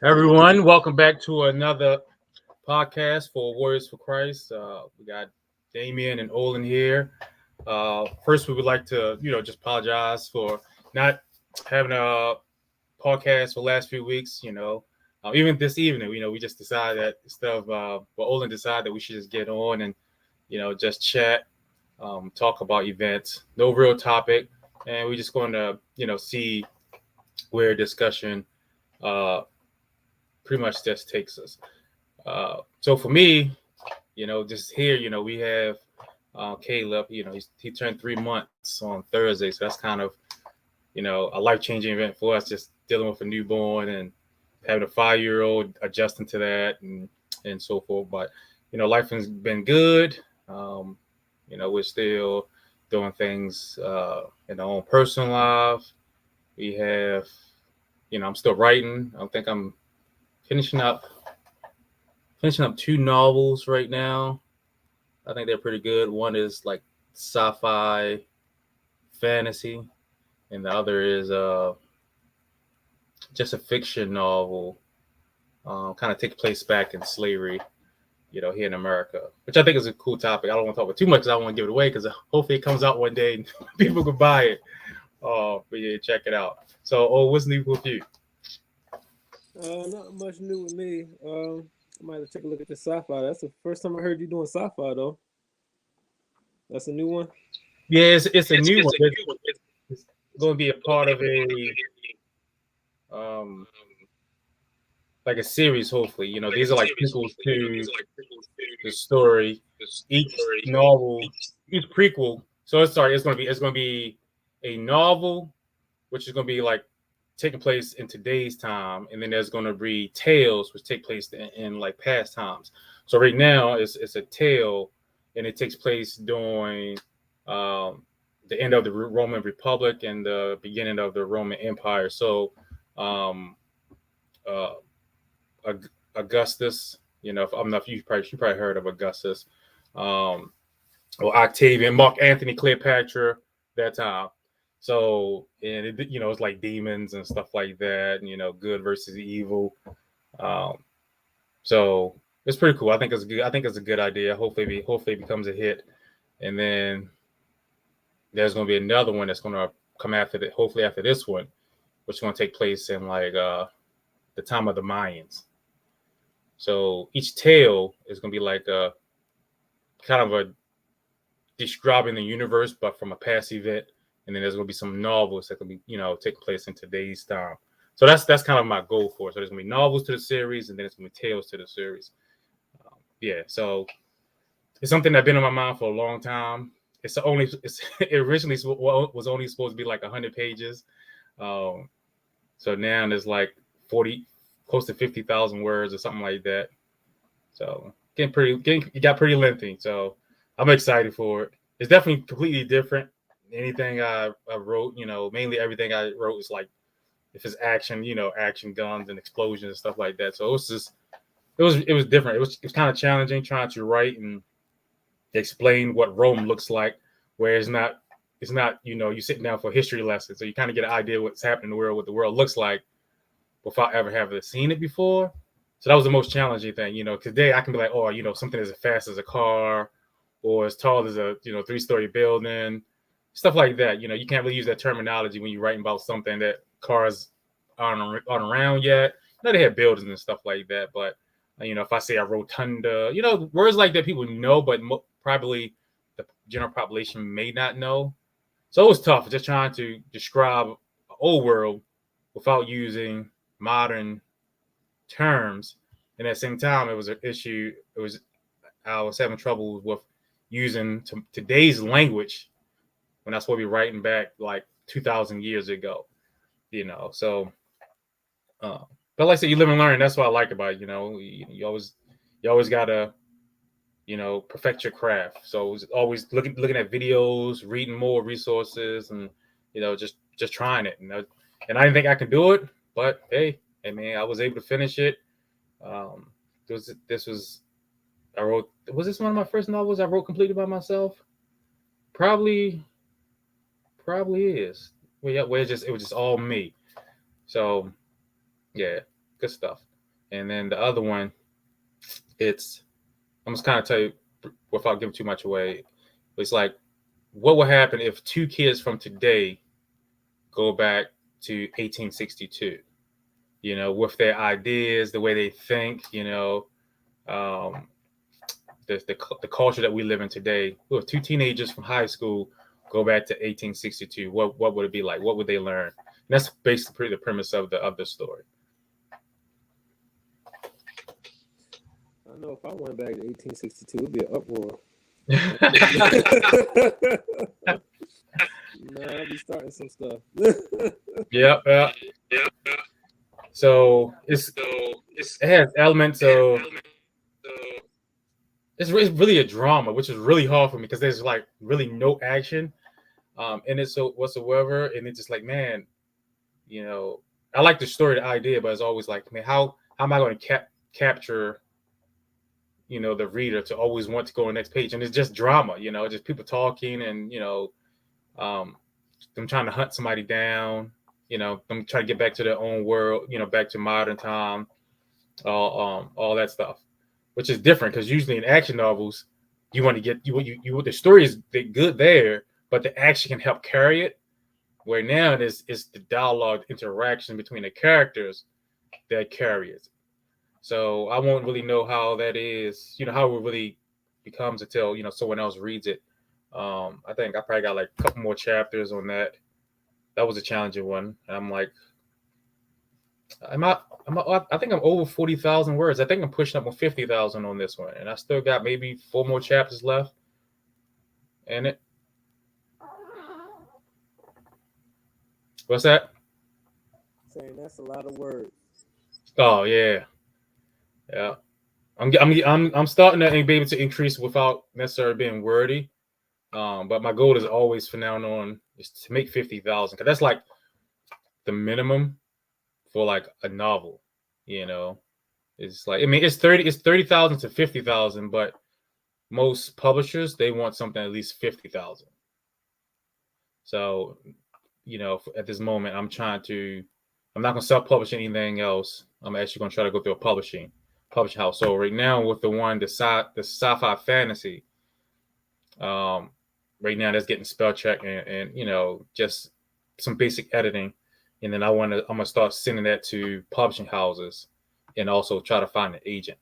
Everyone, welcome back to another podcast for Warriors for Christ. We got Damien and Olin here. First, we would like to, just apologize for not having a podcast for the last few weeks. Even this evening, we just decided that instead of, Olin decided that we should just get on and, just chat, talk about events, no real topic, and we're just going to, see where discussion uh, pretty much just takes us. So for me, just here, we have Caleb. He turned 3 months on Thursday, so that's kind of a life changing event for us. Just dealing with a newborn and having a 5-year-old adjusting to that and so forth. But life has been good. We're still doing things in our own personal life. We have, I'm still writing. I think I'm finishing up finishing up two novels right now. I think they're pretty good. One is like sci-fi fantasy, and the other is just a fiction novel, kind of take place back in slavery, here in America, which I think is a cool topic. I don't want to talk about too much because I don't want to give it away because hopefully it comes out one day and people can buy it. But yeah, check it out. So, what's new with you? Not much new with me. I might have to take a look at the sci-fi. That's the first time I heard you doing sci-fi though. That's a new one. Yeah, it's a new one. It's going to be a part of a um like a series. Hopefully, these are like prequels to the story. Each novel, each prequel. So it's going to be a novel, which is going to be like taking place in today's time, and then there's going to be tales which take place in like past times. So right now it's a tale, and it takes place during um, the end of the Roman Republic and the beginning of the Roman Empire. So um, uh, Augustus, if I'm not, you probably heard of Augustus, um, or Octavian, Mark Antony, Cleopatra, that time. So, and it's like demons and stuff like that, and good versus evil. Um, so it's pretty cool. I think it's good. I think it's a good idea. Hopefully it becomes a hit, and then there's going to be another one that's going to come after that. Hopefully after this one, which is going to take place in like the time of the Mayans. So each tale is going to be like a kind of a describing the universe, but from a past event. And then there's going to be some novels that can be, taking place in today's time. So that's kind of my goal for it. So there's going to be novels to the series, and then it's going to be tales to the series. Yeah, so it's something that's been on my mind for a long time. It originally was only supposed to be like 100 pages. Um, so now there's like 40, close to 50,000 words or something like that. So it got pretty lengthy. So I'm excited for it. It's definitely completely different. Anything I wrote, mainly everything I wrote is like if it's action, action guns and explosions and stuff like that. So it was different. It was kind of challenging trying to write and explain what Rome looks like, where it's not you sitting down for a history lesson, so you kind of get an idea what's happening in the world, what the world looks like without ever having seen it before. So that was the most challenging thing, Today I can be like, oh, something as fast as a car, or as tall as a 3-story building, stuff like that. You can't really use that terminology when you're writing about something that cars aren't around yet. They have buildings and stuff like that, but if I say a rotunda, words like that people know, but probably the general population may not know. So it was tough just trying to describe an old world without using modern terms. And at the same time, it was an issue. I was having trouble with using today's language when I was supposed to be writing back like 2,000 years ago. So uh, but like I said, you live and learn. That's what I like about it. You always gotta perfect your craft. So it's always looking at videos, reading more resources, and just trying it. And I didn't think I could do it, but hey man, I was able to finish it. Um, this was I wrote. Was this one of my first novels I wrote completely by myself? Probably, probably is. Well, yeah, where it was just all me. So yeah. good stuff. And then the other one, it's I'm just kind of tell you without giving too much away. It's like, what would happen if two kids from today go back to 1862? With their ideas, the way they think, um, the culture that we live in today. If two teenagers from high school go back to 1862, what would it be like? What would they learn? And that's basically the premise of the story. I know if I went back to 1862, it'd be an uproar. Nah, I'd be starting some stuff. Yeah. So it has elements of it's really a drama, which is really hard for me because there's like really no action in it so whatsoever, and it's just like, man, I like the story, the idea, but it's always like, man, how am I going to capture the reader to always want to go on the next page? And it's just drama, just people talking and them trying to hunt somebody down, them trying to get back to their own world, back to modern time, all that stuff, which is different because usually in action novels, you want to get you the story is good there, but the action can help carry it. Where now it's the dialogue interaction between the characters that carry it. So I won't really know how that is, how it really becomes until someone else reads it. I think I probably got like a couple more chapters on that. That was a challenging one. And I'm like, I think I'm over 40,000 words. I think I'm pushing up on 50,000 on this one, and I still got maybe 4 more chapters left in it. What's that? Saying that's a lot of words. Oh yeah. I'm starting to be able to increase without necessarily being wordy. But my goal is always from now on is to make 50,000, because that's like the minimum for like a novel. It's like, it's 30,000 to 50,000, but most publishers, they want something at least 50,000. So, at this moment, I'm not going to self-publish anything else. I'm actually going to try to go through a publishing house. So right now with the sci-fi fantasy, right now that's getting spell check and just some basic editing. And then I'm going to start sending that to publishing houses and also try to find an agent.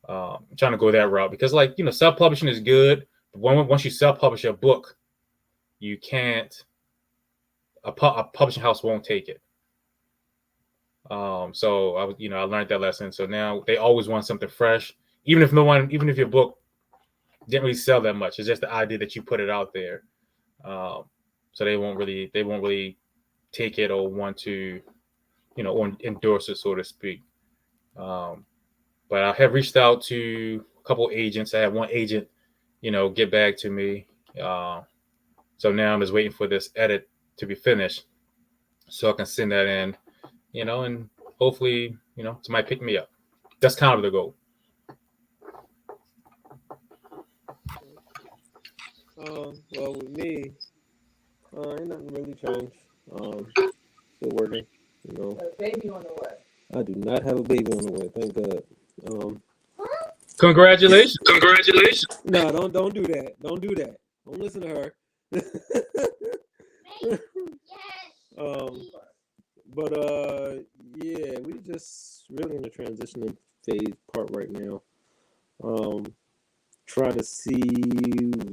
I'm trying to go that route because self-publishing is good. But once you self-publish a book, you can't, a publishing house won't take it. So I learned that lesson. So now they always want something fresh, even if your book didn't really sell that much. It's just the idea that you put it out there. So they won't really take it or want to, or endorse it, so to speak. But I have reached out to a couple agents. I had one agent, get back to me. So now I'm just waiting for this edit to be finished so I can send that in, and hopefully, somebody pick me up. That's kind of the goal. Well, with me, ain't nothing really changed. Still working, A baby on the way. I do not have a baby on the way, thank God. Congratulations. No, don't do that. Don't do that. Don't listen to her. But yeah, we just really in the transitioning phase part right now. Trying to see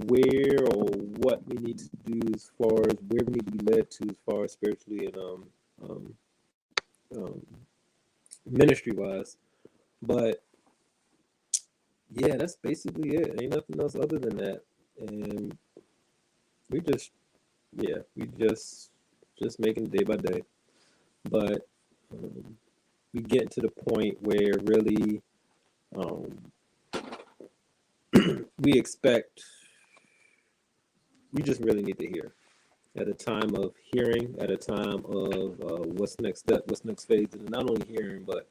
where or what we need to do as far as where we need to be led to as far as spiritually and ministry wise. But yeah, that's basically it. Ain't nothing else other than that. And we just making day by day. But we get to the point where really we just really need to hear at a time of hearing, at a time of what's next step, what's next phase, and not only hearing, but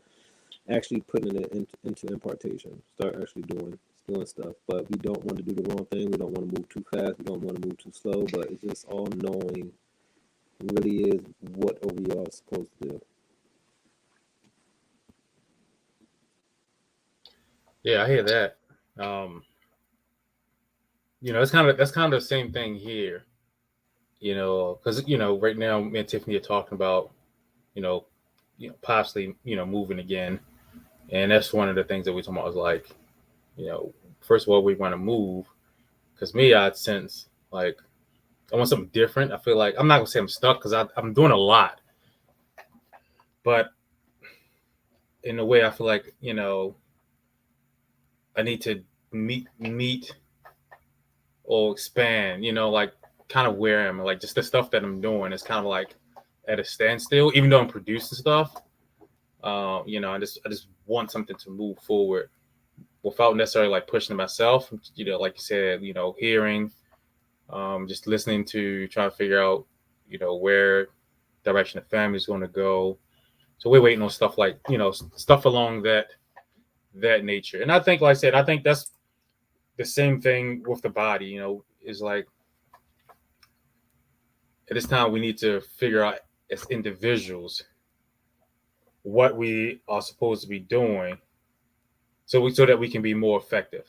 actually putting it into impartation, start actually doing stuff. But we don't want to do the wrong thing. We don't want to move too fast. We don't want to move too slow. But it's just all knowing really is what we are supposed to do. Yeah, I hear that. Um, that's kind of the same thing here. Because right now me and Tiffany are talking about you know, possibly moving again, and that's one of the things that we talking about is like, you know, first of all we want to move because me I'd sense like I want something different. I feel like I'm not gonna say I'm stuck because I'm doing a lot, but in a way I feel like I need to meet or expand. Like kind of where I'm like just the stuff that I'm doing is kind of like at a standstill, even though I'm producing stuff. I just want something to move forward without necessarily like pushing myself. Like you said, hearing, just listening to try to figure out, where direction the family is going to go. So we're waiting on stuff like stuff along that nature. And I think, like I said, I think that's the same thing with the body. Is like at this time we need to figure out as individuals what we are supposed to be doing so that we can be more effective,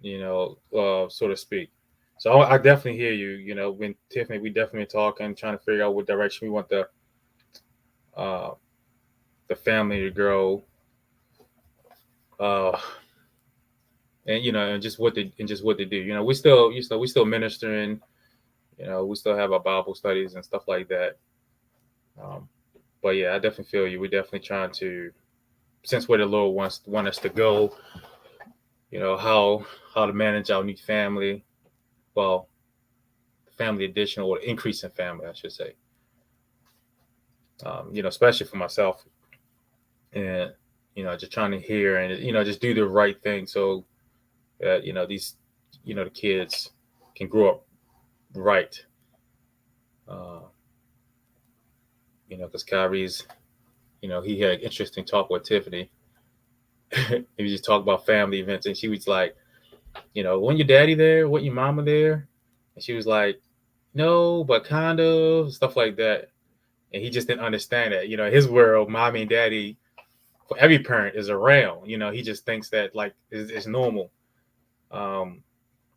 so to speak. So I definitely hear you. When Tiffany, we definitely talking, trying to figure out what direction we want uh, the family to grow, uh, and just what they do. We still ministering. We still have our Bible studies and stuff like that. Um, but yeah, I definitely feel you. We're definitely trying to, since where the Lord want us to go. How to manage our new family. Well, family addition or increase in family, I should say. Especially for myself, and just trying to hear and just do the right thing so that these the kids can grow up right. Uh, because Kyrie's, he had an interesting talk with Tiffany. He just talked about family events, and she was like, "When your daddy there? What your mama there?" And she was like, "No, but kind of stuff like that." And he just didn't understand that. His world, mommy and daddy, for every parent is around. He just thinks that like it's normal. Um,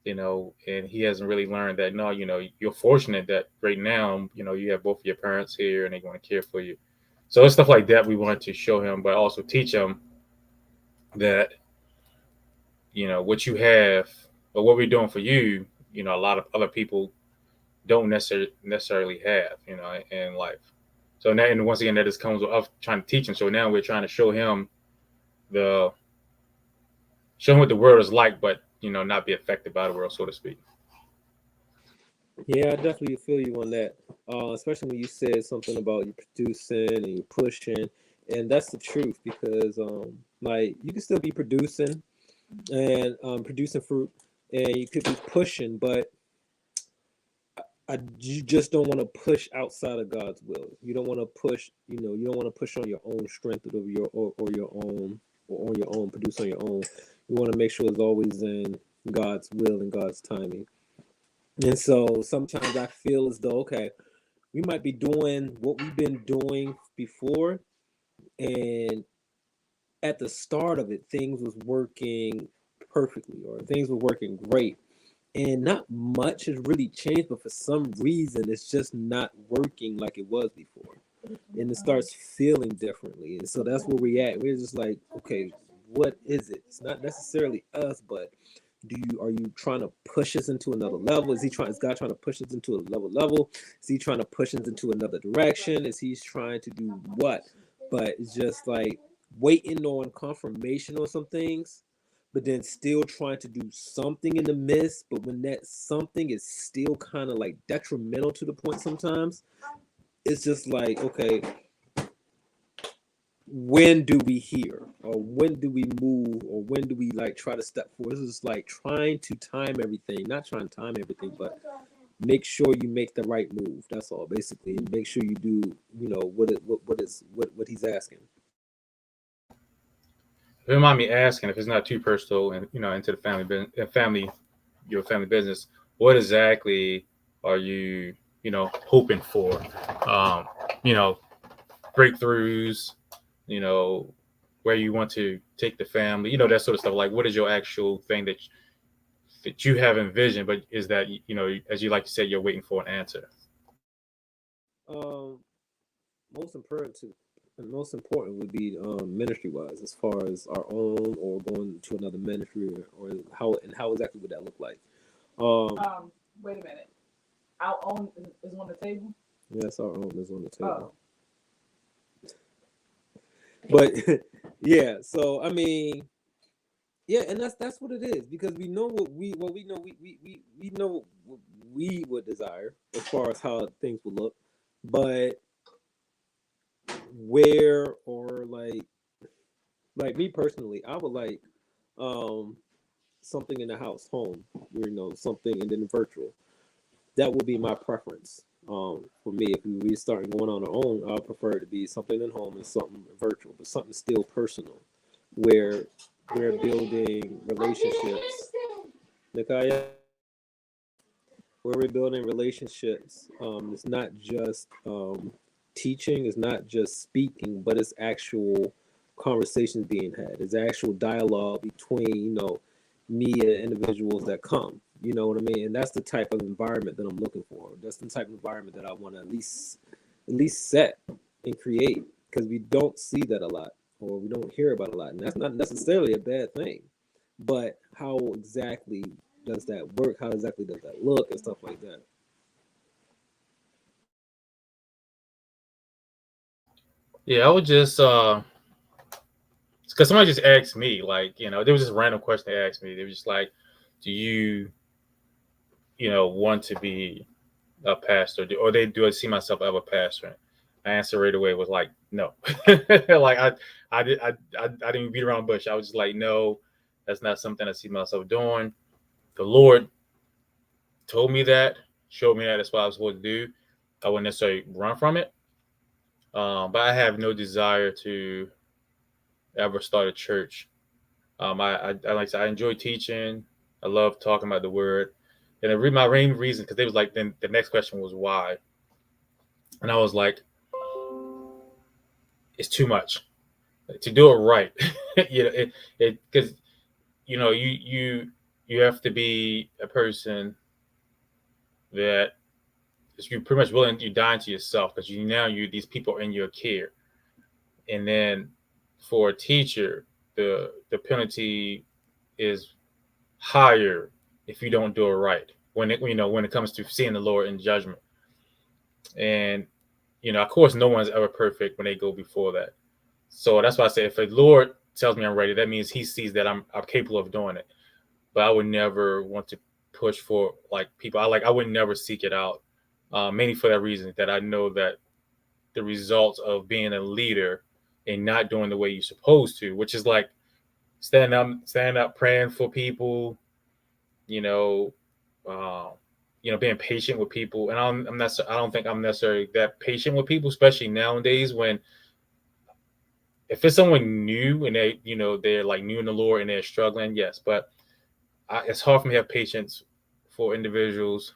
and he hasn't really learned that. No, you're fortunate that right now, you have both of your parents here and they want to care for you. So it's stuff like that we wanted to show him, but also teach him that what you have or what we're doing for you, a lot of other people don't necessarily have, in life. So now, and once again, that just comes with us trying to teach him. So now we're trying to the show him what the world is like, but not be affected by the world, so to speak. Yeah, I definitely feel you on that. Especially when you said something about you producing and you pushing, and that's the truth because like you can still be producing and producing fruit, and you could be pushing, but you just don't want to push outside of God's will. You don't want to push. You don't want to push on your own strength or your own or on your own, produce on your own. You want to make sure it's always in God's will and God's timing. And so sometimes I feel as though, okay, we might be doing what we've been doing before, and at the start of it, things was working perfectly or things were working great. And not much has really changed, but for some reason, it's just not working like it was before. And it starts feeling differently. And so that's where we at. We're just like, okay, what is it? It's not necessarily us, but are you trying to push us into another level? Is God trying to push us into a level? Is he trying to push us into another direction? Is he trying to do what? But it's just like waiting on confirmation on some things, but then still trying to do something in the midst. But when that something is still kind of like detrimental to the point sometimes, it's just like, okay, when do we hear or when do we move or when do we like try to step forward? This is like trying to time everything, not trying to time everything, but make sure you make the right move. That's all basically. And make sure you do, what he's asking. If you don't mind me asking, if it's not too personal and into the your family business, what exactly are you hoping for? Um, you know, breakthroughs, you know, where you want to take the family, you know, that sort of stuff. Like, what is your actual thing that you have envisioned, but is that, you know, as you like to say, you're waiting for an answer? Um, most important to and most important would be ministry wise, as far as our own or going to another ministry, or how exactly would that look like? Um, Wait a minute. Our own is on the table. yes, our own is on the table, Oh, but yeah. So I mean, yeah, and that's what it is, because we know what we know we know what we would desire as far as how things would look, but where, or like me personally, I would like um something in the house, home, something, and then virtual. That would be my preference. For me, if we start going on our own, I'd prefer it to be something at home and something virtual, but something still personal, where we're building relationships. Nikaya, where we're building relationships. It's not just teaching, it's not just speaking, but it's actual conversations being had. It's actual dialogue between, me and individuals that come. You know what I mean? And that's the type of environment that I'm looking for. That's the type of environment that I want to at least set and create, because we don't see that a lot, or we don't hear about a lot, and that's not necessarily a bad thing. But how exactly does that work? How exactly does that look, and stuff like that? Yeah, I would just because somebody just asked me, like, you know, there was this random question they asked me. They were just like, do you, you know, want to be a pastor, or they do I see myself ever pastoring? My answer right away was like, no. Like, I didn't beat around the bush. I was just like, no, that's not something I see myself doing. The Lord told me that, showed me that that's what I was supposed to do. I wouldn't necessarily run from it, but I have no desire to ever start a church. I like I said, I enjoy teaching. I love talking about the word. And my main reason, because they was like, then the next question was why, and I was like, it's too much to do it right. You know, it because you know you have to be a person that is you pretty much willing, you dying to yourself, because you these people are in your care. And then for a teacher, the penalty is higher if you don't do it right, when it comes to seeing the Lord in judgment. And of course, no one's ever perfect when they go before that. So that's why I say, if the Lord tells me I'm ready, that means He sees that I'm capable of doing it. But I would never want to push for like people. I would never seek it out, mainly for that reason, that I know that the results of being a leader and not doing the way you're supposed to, which is like standing up, praying for people, you know, uh, being patient with people. And I don't think I'm necessarily that patient with people, especially nowadays, when if it's someone new and they're like new in the Lord and they're struggling, yes, but it's hard for me to have patience for individuals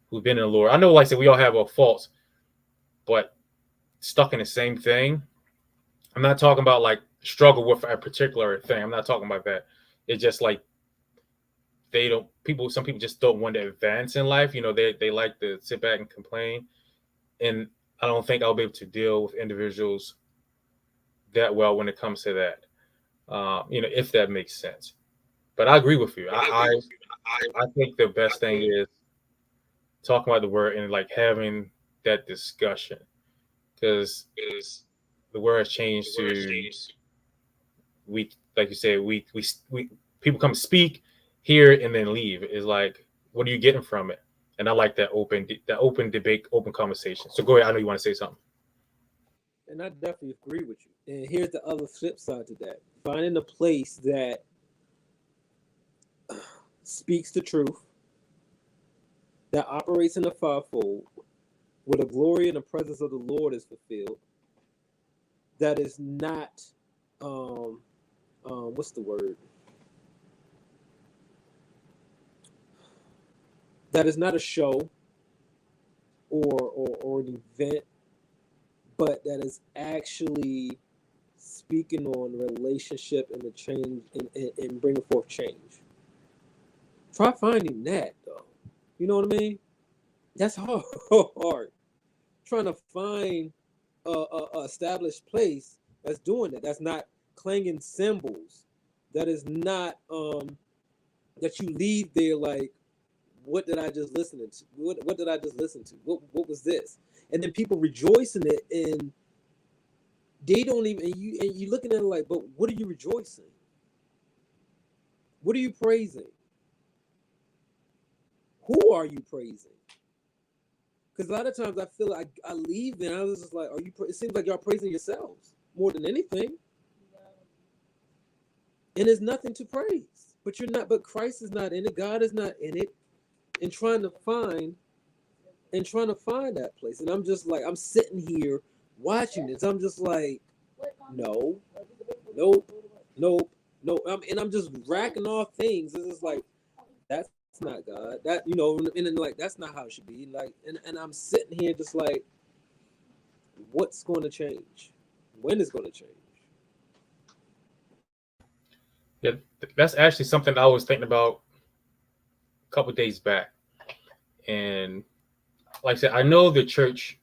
who've been in the Lord. I know, like I said, we all have our faults, but stuck in the same thing. I'm not talking about like struggle with a particular thing. I'm not talking about that. It's just like some people just don't want to advance in life. They like to sit back and complain. And I don't think I'll be able to deal with individuals that well when it comes to that. If that makes sense. But I agree with you. I think the best thing is talking about the word and like having that discussion, because the word has changed to, we, like you said, we people come speak here and then leave. Is like, what are you getting from it? And I like that open debate, open conversation. So go ahead. I know you want to say something. And I definitely agree with you. And here's the other flip side to that: finding a place that speaks the truth, that operates in the fivefold, where the glory and the presence of the Lord is fulfilled. That is not, um, what's the word? That is not a show or an event, but that is actually speaking on relationship and the change and bringing forth change. Try finding that though. You know what I mean? That's hard. Trying to find a established place that's doing that. That's not clanging cymbals. That is not that you leave there like, what did I just listen to? What did I just listen to? What was this? And then people rejoice in it, and they don't even. And you looking at it like, but what are you rejoicing? What are you praising? Who are you praising? Because a lot of times I feel like I leave there and I was just like, are you? It seems like y'all praising yourselves more than anything, and there's nothing to praise. But you're not. But Christ is not in it. God is not in it. And trying to find that place. And I'm just like, I'm sitting here watching this. I'm just like, no. And I'm just racking off things. It's just like, that's not God. That, and then like, that's not how it should be. Like, and I'm sitting here just like, what's going to change? When is going to change? Yeah, that's actually something I was thinking about a couple of days back. And like I said, I know the church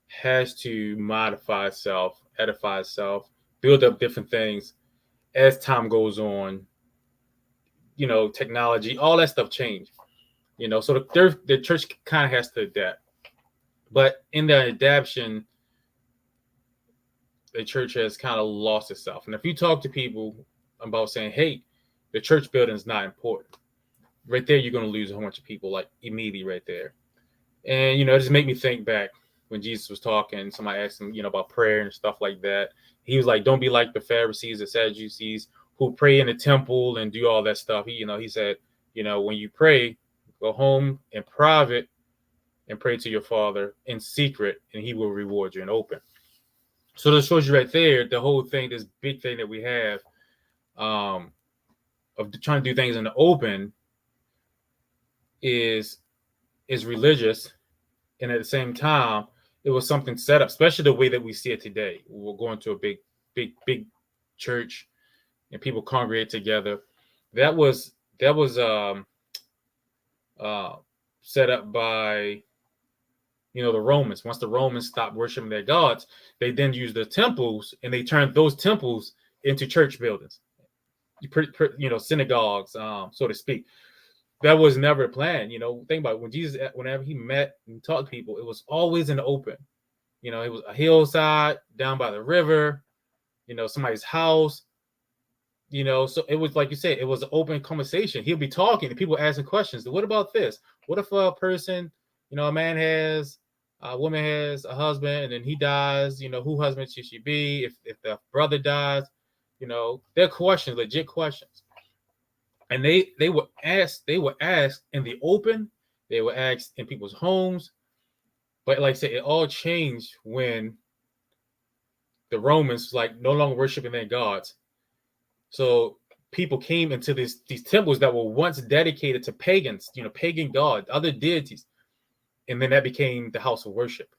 has to modify itself, edify itself, build up different things as time goes on. Technology, all that stuff change. So the church kind of has to adapt. But in the adaptation, the church has kind of lost itself. And if you talk to people about saying, hey, the church building is not important, right there, you're going to lose a whole bunch of people, like immediately right there. And, it just made me think back when Jesus was talking, somebody asked him, about prayer and stuff like that. He was like, don't be like the Pharisees, the Sadducees, who pray in the temple and do all that stuff. He said, when you pray, go home in private and pray to your Father in secret, and he will reward you in open. So that shows you right there, the whole thing, this big thing that we have of trying to do things in the open is religious, and at the same time it was something set up, especially the way that we see it today. We're going to a big church and people congregate together. That was set up by the Romans. Once the Romans stopped worshiping their gods, they then used the temples, and they turned those temples into church buildings, synagogues, so to speak. That was never planned. Think about it. When Jesus, whenever he met and talked to people, it was always in the open. It was a hillside down by the river, somebody's house, so it was, like you said, it was an open conversation. He'll be talking and people asking questions. What about this? What if a person, a man has, a woman has a husband and then he dies, who husband should she be? If the brother dies, they're questions, legit questions. And they were asked in the open, they were asked in people's homes. But like I said, it all changed when the Romans no longer worshiping their gods. So people came into these temples that were once dedicated to pagans, pagan gods, other deities. And then that became the house of worship.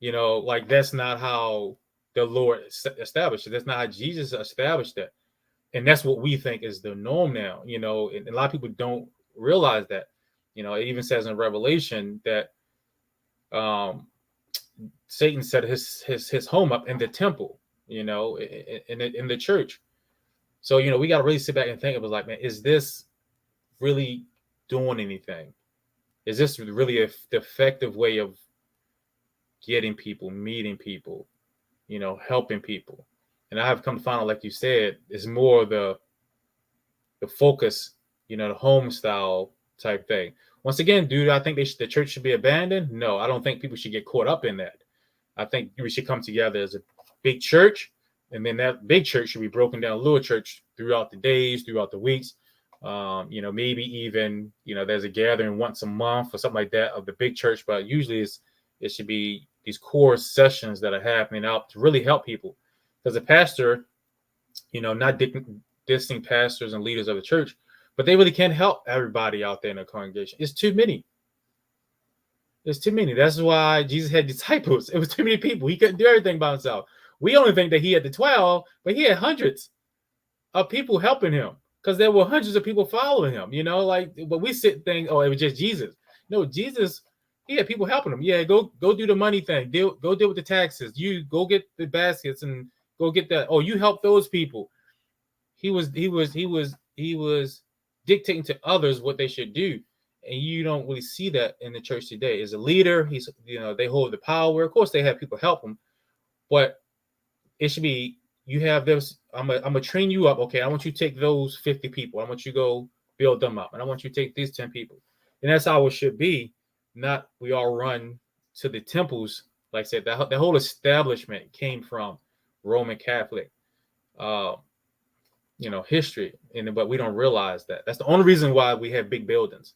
That's not how the Lord established it. That's not how Jesus established that. And that's what we think is the norm now, and a lot of people don't realize that. It even says in Revelation that Satan set his home up in the temple, in the church. So, we got to really sit back and think. It was like, man, is this really doing anything? Is this really the effective way of getting people, meeting people, helping people? And I have come to find out, like you said, it's more the focus, the home style type thing. Once again, dude, I think the church should be abandoned. No, I don't think people should get caught up in that. I think we should come together as a big church, and then that big church should be broken down little church throughout the days, throughout the weeks. Maybe even, there's a gathering once a month or something like that of the big church, but usually it should be these core sessions that are happening out to really help people. Because a pastor, not dissing pastors and leaders of the church, but they really can't help everybody out there in the congregation. It's too many. It's too many. That's why Jesus had disciples. It was too many people. He couldn't do everything by himself. We only think that he had the 12, but he had hundreds of people helping him because there were hundreds of people following him. But we sit and think, oh, it was just Jesus. No, Jesus, he had people helping him. Yeah, go do the money thing. Go deal with the taxes. You go get the baskets and go get that. Oh, you help those people. He was dictating to others what they should do. And you don't really see that in the church today. As a leader, they hold the power. Of course, they have people help them, but it should be you have this. I'm gonna train you up. Okay, I want you to take those 50 people. I want you to go build them up, and I want you to take these 10 people. And that's how it should be. Not we all run to the temples. Like I said, the whole establishment came from Roman Catholic, history, but we don't realize that. That's the only reason why we have big buildings.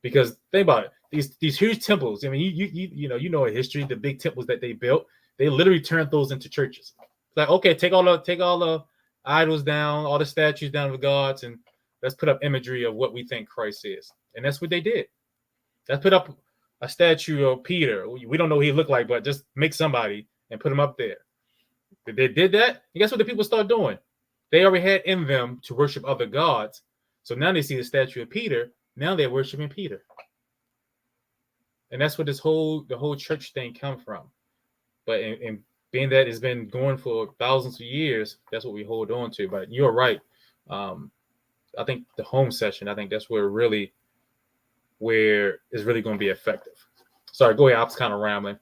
Because think about it, these huge temples. I mean, you know in history, the big temples that they built, they literally turned those into churches. It's like, okay, take all the idols down, all the statues down of the gods, and let's put up imagery of what we think Christ is. And that's what they did. Let's put up a statue of Peter. We don't know what he looked like, but just make somebody and put him up there. They did that, and guess what the people start doing? They already had in them to worship other gods. So now they see the statue of Peter. Now they're worshiping Peter. And that's what the whole church thing come from. But in being that it's been going for thousands of years, that's what we hold on to. But you're right. I think the home session, I think that's where it's really going to be effective. Sorry, go ahead. I was kind of rambling.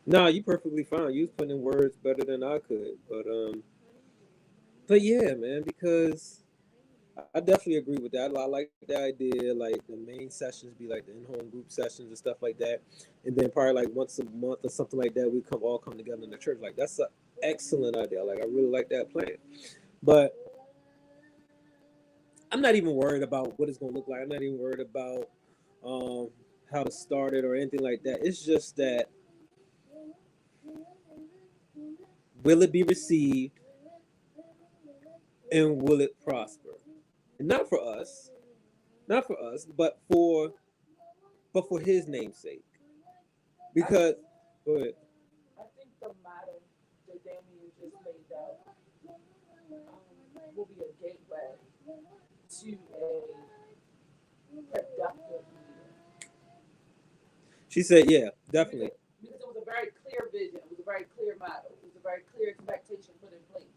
No, you perfectly fine. You was putting in words better than I could. But yeah, man, because I definitely agree with that. I like the idea, like the main sessions be like the in-home group sessions and stuff like that, and then probably like once a month or something like that, we all come together in the church. Like that's an excellent idea. Like I really like that plan. But I'm not even worried about what it's gonna look like. I'm not even worried about how to start it or anything like that. It's just that will it be received and will it prosper? And not for us, but for his namesake. Because go ahead. I think the motto that Damien just laid out will be a gateway to a productive leader. She said, yeah, definitely. Because it was a very clear vision. It was a very clear motto. It was a very clear expectation put in place.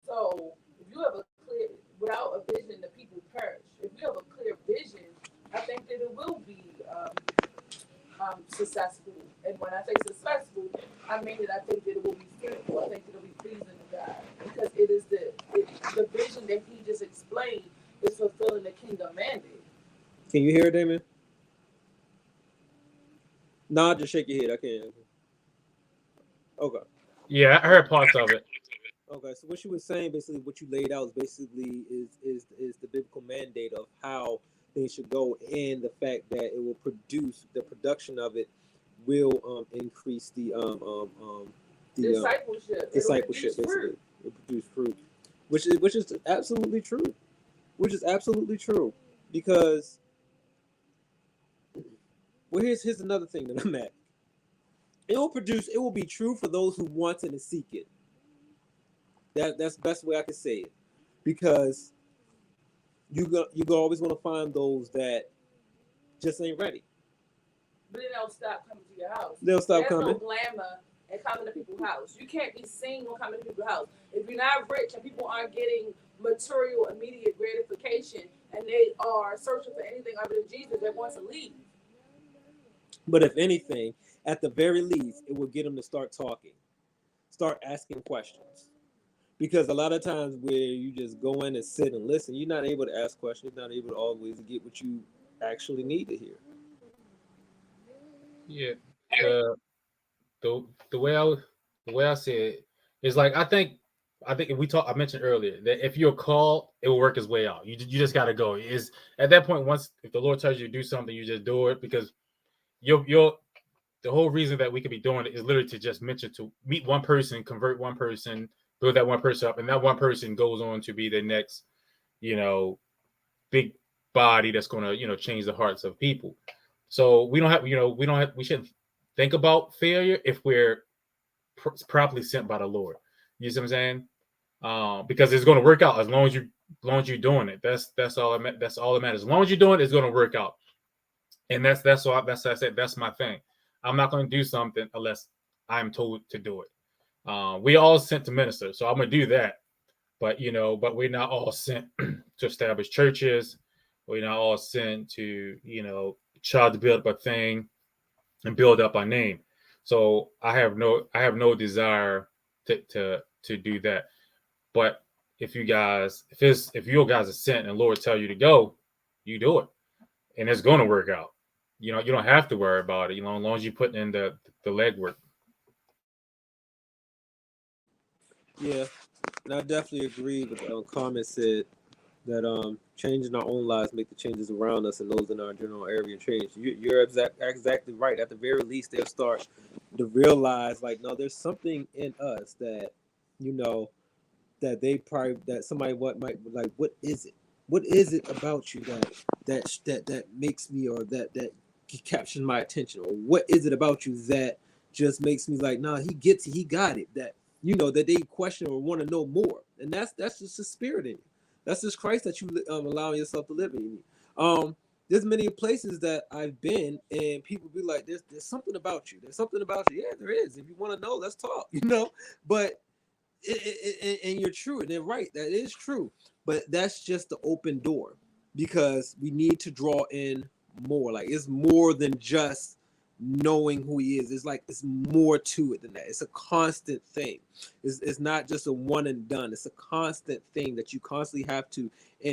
So if you have without a vision, the people perish. If you have a clear vision, I think that it will be successful. And when I say successful, I mean that I think that it will be fruitful. I think that it will be pleasing to God. Because it is the vision that he just explained is fulfilling the kingdom mandate. Can you hear it, Damon? No, just shake your head. I can't. Okay. Yeah, I heard parts of it. Okay, so what you were saying, basically, what you laid out is basically is the biblical mandate of how things should go, and the fact that it will produce the production of it will increase the discipleship. Discipleship, basically, it will produce fruit, which is absolutely true, because well, here's another thing that I'm at. It will be true for those who want it and seek it. That's the best way I can say it, because you always want to find those that just ain't ready. But they don't stop coming to your house. They'll stop coming. There's no glamour in coming to people's house. You can't be seen when coming to people's house. If you're not rich and people aren't getting material immediate gratification and they are searching for anything other than Jesus, they want to leave. But if anything, at the very least, it will get them to start talking, start asking questions. Because a lot of times where you just go in and sit and listen, you're not able to ask questions, you're not able to always get what you actually need to hear. Yeah. The way I say it is like I think if I mentioned earlier that if you're called, it will work its way out. You just gotta go. Is at that point, once if the Lord tells you to do something, you just do it, because the whole reason that we could be doing it is literally to just meet one person, convert one person, build that one person up, and that one person goes on to be the next, big body that's going to, change the hearts of people. So we shouldn't think about failure if we're properly sent by the Lord. You see what I'm saying? Because it's going to work out as long as you're doing it. That's all that matters. As long as you're doing it, it's going to work out. And that's I said that's my thing. I'm not going to do something unless I'm told to do it. We all sent to minister, so I'm going to do that. But we're not all sent to establish churches. We're not all sent to try to build up a thing and build up our name. So I have no desire to do that. But if you guys are sent and Lord tell you to go, you do it, and it's going to work out. You don't have to worry about it. As long as you put in the legwork. Yeah, and I definitely agree with Carmen said that changing our own lives make the changes around us and those in our general area change. You're exactly right. At the very least, they'll start to realize, like, no, there's something in us that that somebody might like. What is it? What is it about you that makes me, or that captures my attention, or what is it about you that just makes me like, nah, he gets it, he got it. That that they question or want to know more, and that's just the spirit in you. That's just Christ that you allowing yourself to live in. There's many places that I've been, and people be like, "There's something about you. There's something about you." Yeah, there is. If you want to know, let's talk. But and you're true, and they're right. That is true. But that's just the open door, because we need to draw in more. Like, it's more than just knowing who he is. It's like it's more to it than that. It's a constant thing. It's not just a one and done. It's a constant thing that you constantly have to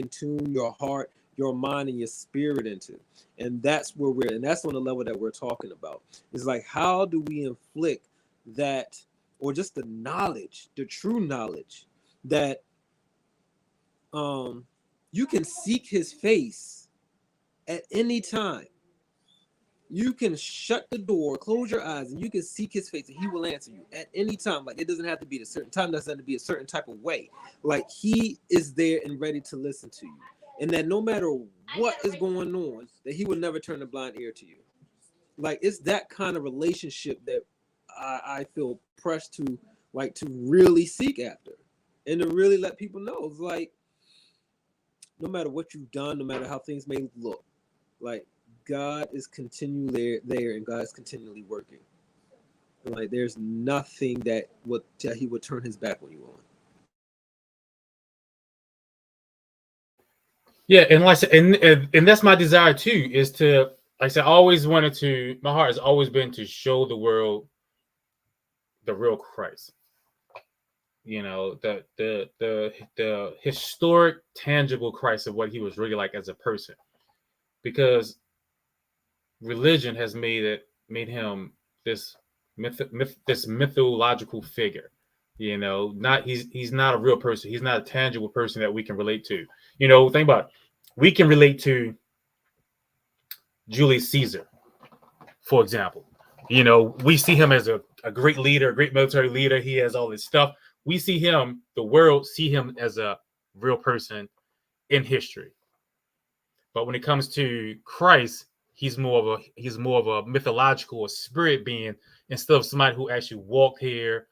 tune your heart, your mind, and your spirit into. And that's where and that's on the level that we're talking about. It's like, how do we inflict that, or just the knowledge, the true knowledge that you can seek his face at any time. You can shut the door, close your eyes, and you can seek his face, and he will answer you at any time. Like, it doesn't have to be at a certain time. It doesn't have to be a certain type of way. Like, he is there and ready to listen to you. And that no matter what is going on, that he will never turn a blind ear to you. Like, it's that kind of relationship that I feel pressed to really seek after, and to really let people know. It's like, no matter what you've done, no matter how things may look, like, God is continually there, and God is continually working. Like, there's nothing that he would turn his back on you on. Yeah, and like I said, and that's my desire too, is to, like I said, my heart has always been to show the world the real Christ. The historic, tangible Christ of what he was really like as a person. Because religion has made him this this mythological figure. He's not a real person. He's not a tangible person that we can relate to. Think about it. We can relate to Julius Caesar, for example. We see him as a great leader, a great military leader. He has all this stuff. We see him, the world see him as a real person in history. But when it comes to Christ, he's more of a mythological or spirit being, instead of somebody who actually walked here,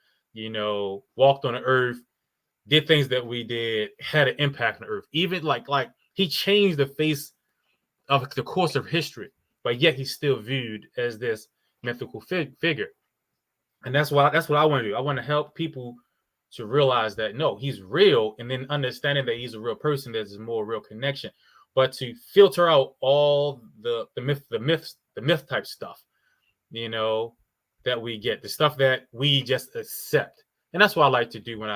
walked on the earth, did things that we did, had an impact on the earth. Even like he changed the face of the course of history, but yet he's still viewed as this mythical figure. And that's what I want to do. I want to help people to realize that no, he's real, and then understanding that he's a real person, there's a more real connection. But to filter out all the myth type stuff, that we get, the stuff that we just accept. And that's what I like to do when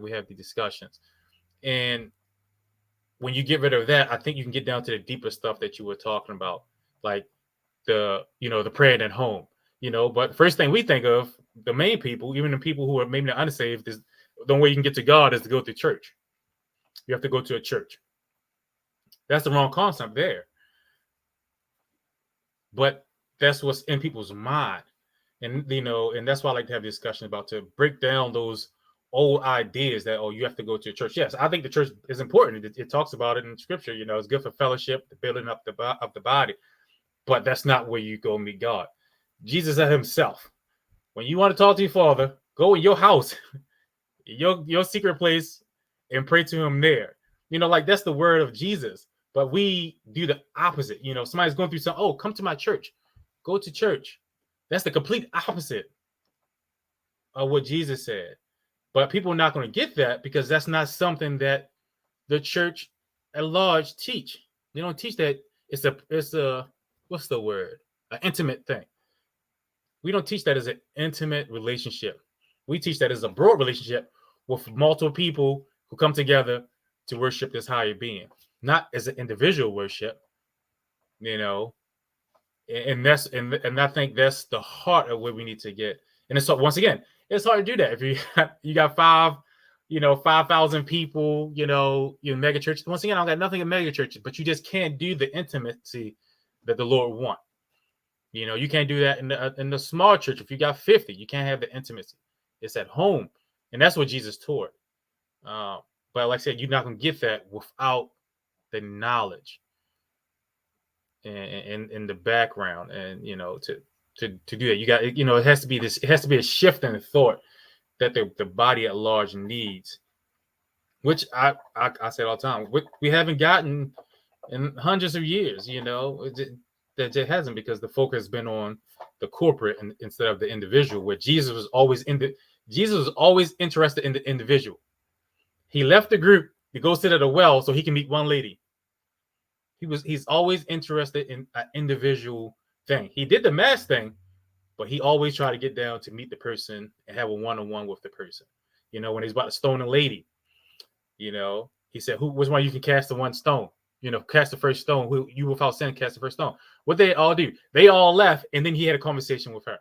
we have the discussions. And when you get rid of that, I think you can get down to the deeper stuff that you were talking about, like the praying at home. But first thing we think of, the main people, even the people who are maybe not unsaved, is the only way you can get to God is to go to church. You have to go to a church. That's the wrong concept there. But that's what's in people's mind. And, and that's why I like to have a discussion about, to break down those old ideas that, you have to go to a church. Yes, I think the church is important. It talks about it in scripture. It's good for fellowship, the building up of the body. But that's not where you go meet God. Jesus said himself, when you want to talk to your father, go in your house, your secret place, and pray to him there. Like that's the word of Jesus. But we do the opposite. Somebody's going through something. Oh, come to my church. Go to church. That's the complete opposite of what Jesus said. But people are not going to get that because that's not something that the church at large teach. They don't teach that it's a what's the word? An intimate thing. We don't teach that as an intimate relationship. We teach that as a broad relationship with multiple people who come together to worship this higher being, not as an individual worship. And I think that's the heart of where we need to get. And it's once again, it's hard to do that if you got 5,000 people, in mega churches. Once again, I don't got nothing in mega churches, but you just can't do the intimacy that the Lord wants. You can't do that in the small church. If you got 50, you can't have the intimacy. It's at home, and that's what Jesus taught. But like I said, you're not going to get that without the knowledge and in the background, and to do that, you got it has to be this. It has to be a shift in thought that the body at large needs, which I say all the time. We haven't gotten in hundreds of years. That it hasn't, because the focus has been on the corporate instead of the individual, where Jesus was always interested in the individual. He left the group to go sit at a well so he can meet one lady. He's always interested in an individual thing. He did the mass thing, but he always tried to get down to meet the person and have a one-on-one with the person. When he's about to stone a lady, he said, which one you can cast the one stone? Cast the first stone. Who you without sin cast the first stone. What they all do? They all left, and then he had a conversation with her.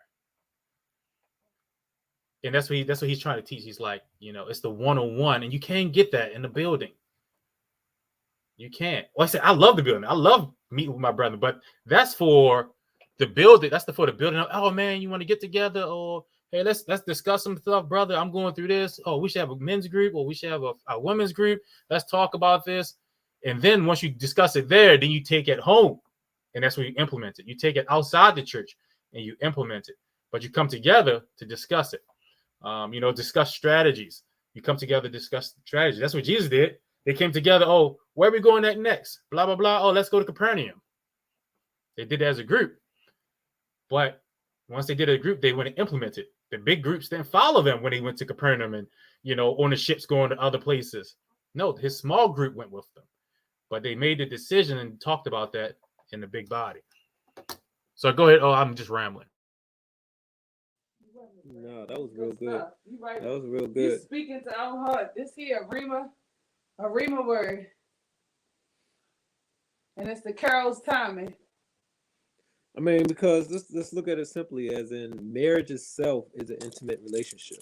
And that's what he's trying to teach. He's like, it's the one-on-one, and you can't get that in the building. You can't. Well, I said, I love the building. I love meeting with my brother, but that's for the building. That's for the building. Oh man, you want to get together? Or hey, let's discuss some stuff, brother. I'm going through this. Oh, we should have a men's group, or we should have a women's group. Let's talk about this. And then once you discuss it there, then you take it home, and that's where you implement it. You take it outside the church and you implement it. But you come together to discuss it. Discuss strategies. You come together to discuss strategies. That's what Jesus did. They came together. Oh, where are we going at next? Blah, blah, blah. Oh, let's go to Capernaum. They did that as a group. But once they did it as a group, they went and implemented. The big groups didn't follow them when they went to Capernaum and, on the ships going to other places. No, his small group went with them. But they made the decision and talked about that in the big body. So go ahead. Oh, I'm just rambling. No, that was real good. You right. That was real good. You're speaking to our heart. This here, a Rhema word. And it's the Carol's timing. I mean, because let's look at it simply as in marriage itself is an intimate relationship.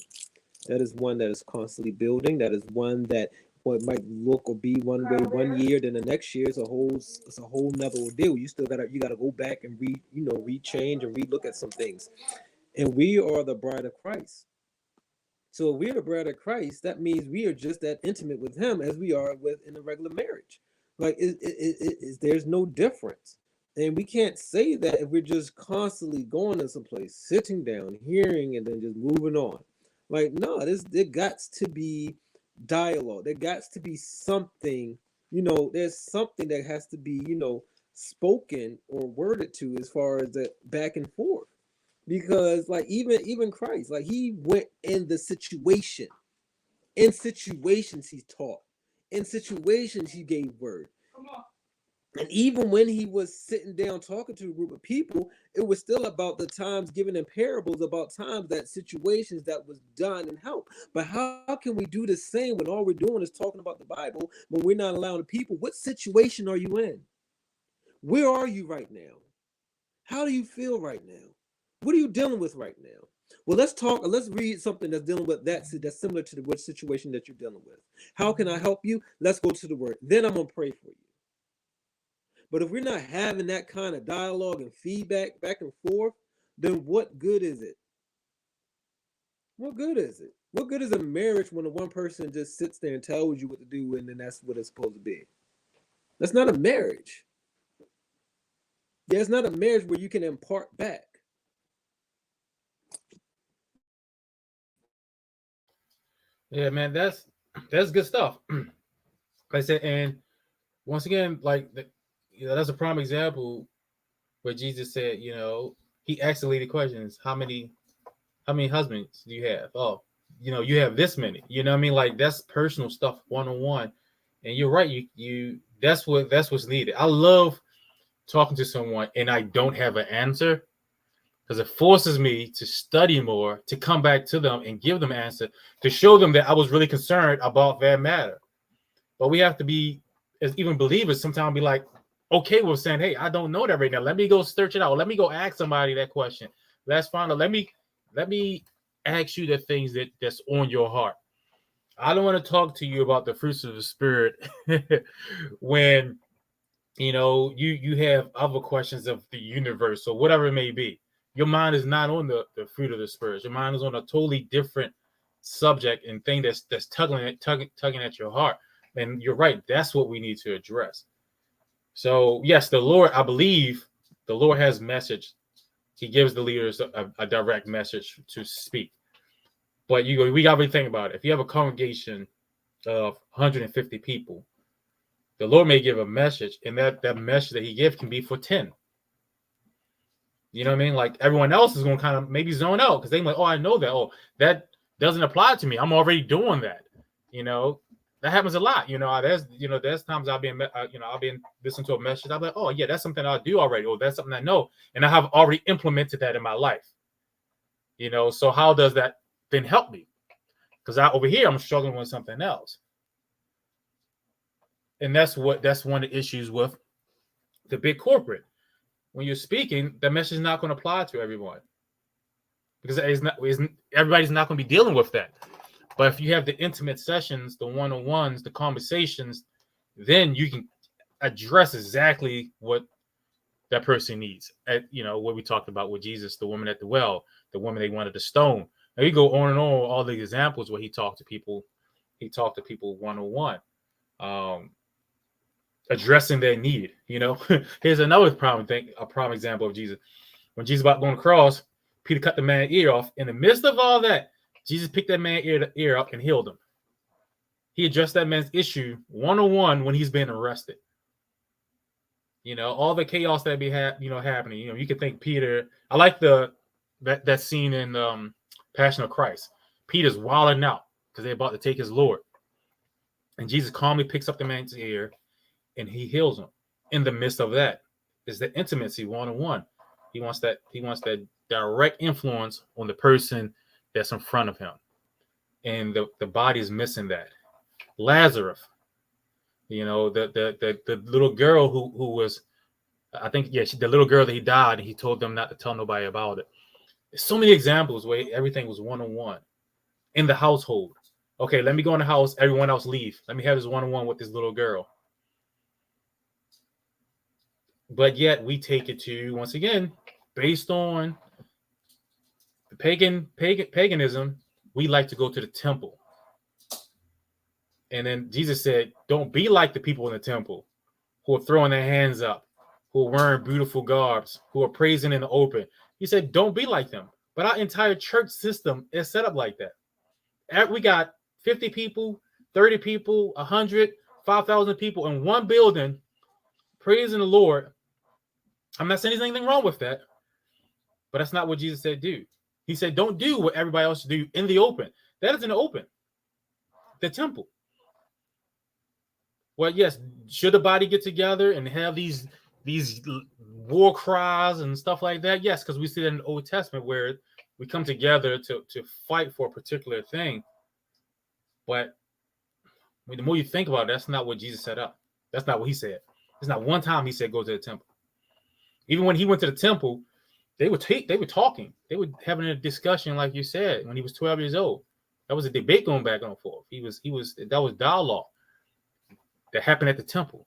That is one that is constantly building. That is one that what might look or be one way one year, then the next year it's a whole nother ordeal. You still gotta go back and rechange and relook at some things. And we are the bride of Christ. So if we're the bride of Christ, that means we are just that intimate with him as we are in a regular marriage. Like there's no difference. And we can't say that if we're just constantly going to some place, sitting down, hearing, and then just moving on. Like, no, there got to be dialogue. There got to be something, there's something that has to be, spoken or worded to as far as the back and forth. Because like even Christ, like he went in the situation. In situations he taught. In situations he gave word. Come on. And even when he was sitting down talking to a group of people, it was still about the times given in parables, about times that situations that was done and helped. But how can we do the same when all we're doing is talking about the Bible, when we're not allowing the people? What situation are you in? Where are you right now? How do you feel right now? What are you dealing with right now? Well, let's read something that's dealing with that's similar to the situation that you're dealing with. How can I help you? Let's go to the word. Then I'm going to pray for you. But if we're not having that kind of dialogue and feedback back and forth, then what good is it? What good is it? What good is a marriage when the one person just sits there and tells you what to do and then that's what it's supposed to be? That's not a marriage. Yeah, it's not a marriage where you can impart back. Yeah, man, that's good stuff. Like I said, and once again, that's a prime example where Jesus said, he asked the lady questions, how many husbands do you have? Oh, you have this many. You know what I mean? Like that's personal stuff, one on one. And you're right. You that's what's needed. I love talking to someone and I don't have an answer because it forces me to study more, to come back to them and give them an answer, to show them that I was really concerned about that matter. But we have to be, as even believers, sometimes be like, okay, we're saying, hey, I don't know that right now. Let me go search it out. Let me go ask somebody that question. Let's find out. Let me ask you the things that's on your heart. I don't want to talk to you about the fruits of the spirit when you have other questions of the universe or whatever it may be. Your mind is not on the fruit of the spirit. Your mind is on a totally different subject and thing that's tugging at your heart. And you're right. That's what we need to address. So yes, the Lord, I believe the Lord has message. He gives the leaders a direct message to speak. But we got to think about it. If you have a congregation of 150 people, the Lord may give a message, and that message that He gives can be for 10. You know what I mean? Like everyone else is going to kind of maybe zone out because they're like, oh, I know that. Oh, that doesn't apply to me. I'm already doing that. That happens a lot. There's times I'll be listening to a message. I'll be like, oh yeah, that's something I do already. Oh, that's something I know, and I have already implemented that in my life. So how does that then help me? Because over here I'm struggling with something else, and that's one of the issues with the big corporate. When you're speaking, the message is not going to apply to everyone because everybody's not going to be dealing with that. But if you have the intimate sessions, the one-on-ones, the conversations, then you can address exactly what that person needs. What we talked about with Jesus, the woman at the well, the woman they wanted to stone. And we go on and on, all the examples where he talked to people. He talked to people one-on-one, addressing their need. Here's another prime example of Jesus. When Jesus about going to cross, Peter cut the man's ear off. In the midst of all that, Jesus picked that man's ear up and healed him. He addressed that man's issue one-on-one when he's being arrested. All the chaos that be happening. You could think Peter. I like that scene in Passion of Christ. Peter's wilding out because they're about to take his Lord, and Jesus calmly picks up the man's ear, and he heals him. In the midst of that is the intimacy one-on-one. He wants that direct influence on the person that's in front of him, and the body is missing that. Lazarus, the little girl who was, I think, the little girl that he died, and he told them not to tell nobody about it. There's so many examples where everything was one-on-one in the household. Okay, let me go in the house. Everyone else leave. Let me have this one-on-one with this little girl. But yet we take it to, once again, based on the paganism, we like to go to the temple. And then Jesus said, don't be like the people in the temple who are throwing their hands up, who are wearing beautiful garbs, who are praising in the open. He said, don't be like them. But our entire church system is set up like that. We got 50 people, 30 people, 100, 5,000 people in one building praising the Lord. I'm not saying there's anything wrong with that, but that's not what Jesus said do. He said, don't do what everybody else do in the open. That is in the open, the temple. Well, yes, should the body get together and have these war cries and stuff like that? Yes, because we see that in the Old Testament where we come together to fight for a particular thing. But the more you think about it, that's not what Jesus set up. That's not what he said. There's not one time he said go to the temple. Even when he went to the temple, they were talking. They were having a discussion, like you said, when he was 12 years old. That was a debate going back and forth. That was dialogue that happened at the temple,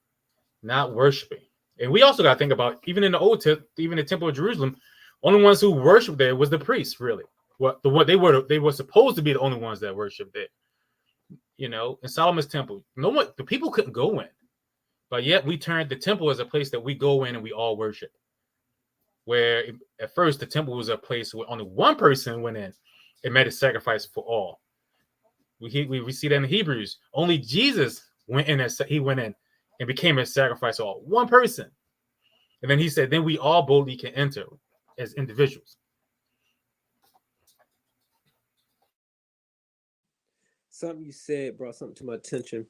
not worshiping. And we also got to think about, even in the Temple of Jerusalem, only ones who worshiped there was the priests, really. They were supposed to be the only ones that worshiped there. In Solomon's temple, the people couldn't go in, but yet we turned the temple as a place that we go in and we all worship. Where at first the temple was a place where only one person went in and made a sacrifice for all. We see that in Hebrews. Only Jesus went in and became a sacrifice for all. One person. And then he said, then we all boldly can enter as individuals. Something you said brought something to my attention.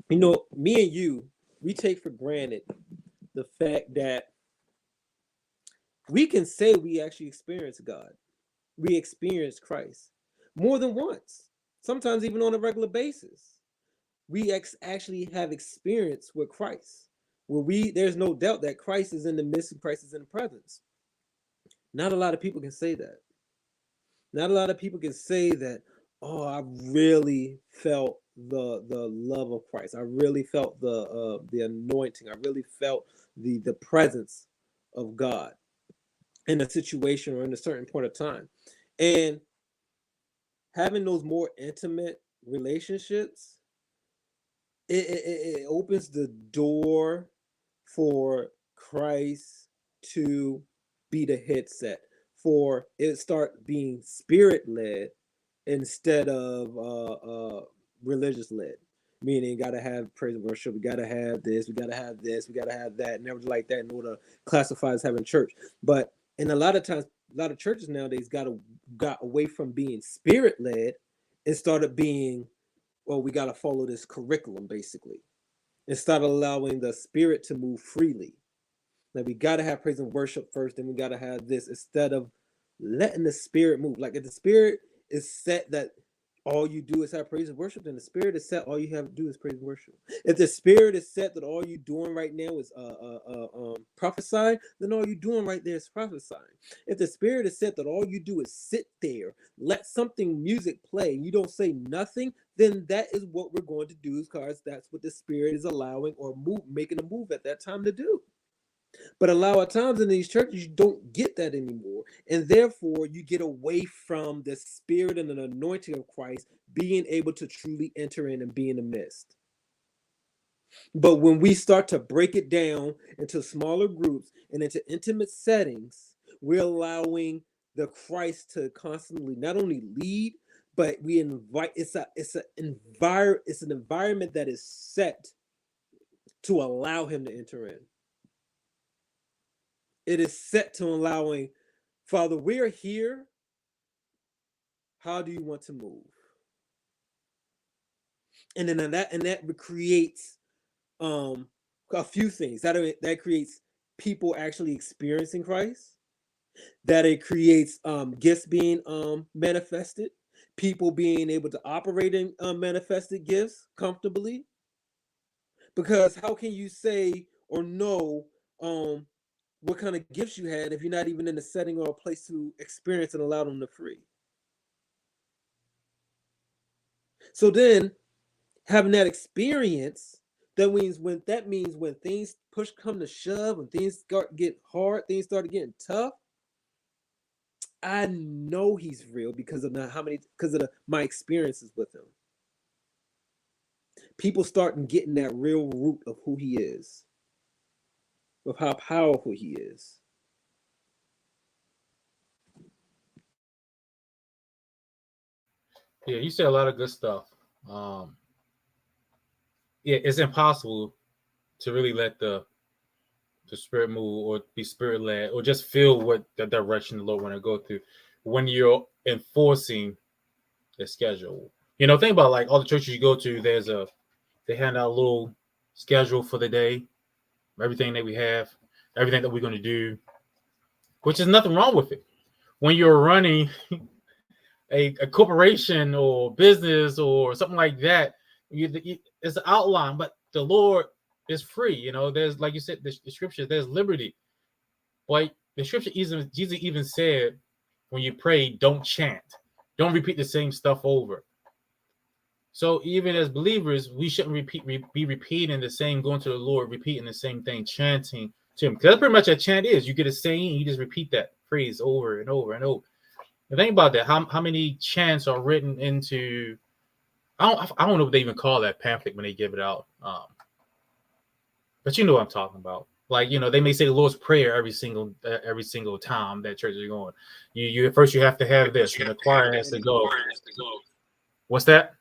You know, me and you, we take for granted the fact that we can say we actually experience God. We experience Christ more than once, sometimes even on a regular basis. We actually have experience with Christ, where there's no doubt that Christ is in the midst and Christ is in the presence. Not a lot of people can say that. Not a lot of people can say that, oh, I really felt the love of Christ. I really felt the anointing. I really felt the presence of God in a situation or in a certain point of time. And having those more intimate relationships, it opens the door for Christ to be the headset, for it start being spirit-led instead of religious led. Meaning, got to have praise and worship. We got to have this. We got to have this. We got to have that. Never like that in order to classify as having church. But in a lot of times, a lot of churches nowadays got away from being spirit led and started being, well, we got to follow this curriculum basically, and start allowing the spirit to move freely. Now we got to have praise and worship first, then we got to have this, instead of letting the spirit move. Like if the spirit is set that all you do is have praise and worship, then the spirit is set all you have to do is praise and worship. If the spirit is set that all you're doing right now is prophesying, then all you're doing right there is prophesying. If the spirit is set that all you do is sit there, let something music play, and you don't say nothing, then that is what we're going to do, because that's what the spirit is allowing or making a move at that time to do. But a lot of times in these churches, you don't get that anymore. And therefore, you get away from the spirit and the anointing of Christ being able to truly enter in and be in the midst. But when we start to break it down into smaller groups and into intimate settings, we're allowing the Christ to constantly not only lead, but we invite, it's an environment that is set to allow him to enter in. It is set to allowing, Father, we're here. How do you want to move? And then that creates a few things. That creates people actually experiencing Christ. That it creates gifts being manifested. People being able to operate in manifested gifts comfortably. Because how can you say or know what kind of gifts you had if you're not even in a setting or a place to experience and allow them to free? So then, having that experience, that means when things come to shove, when things start get hard, things started getting tough, I know he's real because of my experiences with him. People starting getting that real root of who he is, of how powerful he is. Yeah, you said a lot of good stuff. Yeah, it's impossible to really let the spirit move or be spirit led or just feel what the direction the Lord want to go through when you're enforcing the schedule. You know, think about like all the churches you go to, they hand out a little schedule for the day, everything that we have, everything that we're going to do, which is nothing wrong with it. When you're running a corporation or business or something like that, it's an outline, but the Lord is free. You know, there's, like you said, the scripture, there's liberty. But the scripture, Jesus even said, when you pray, don't chant. Don't repeat the same stuff over. So even as believers, we shouldn't be repeating the same, going to the Lord, repeating the same thing, chanting to him. Because that's pretty much a chant is. You get a saying, you just repeat that phrase over and over and over. And think about that. How many chants are written into, I don't know what they even call that pamphlet when they give it out. But you know what I'm talking about. Like, you know, they may say the Lord's Prayer every single time that church is going. You first you have to have this, and the choir has to go. What's that?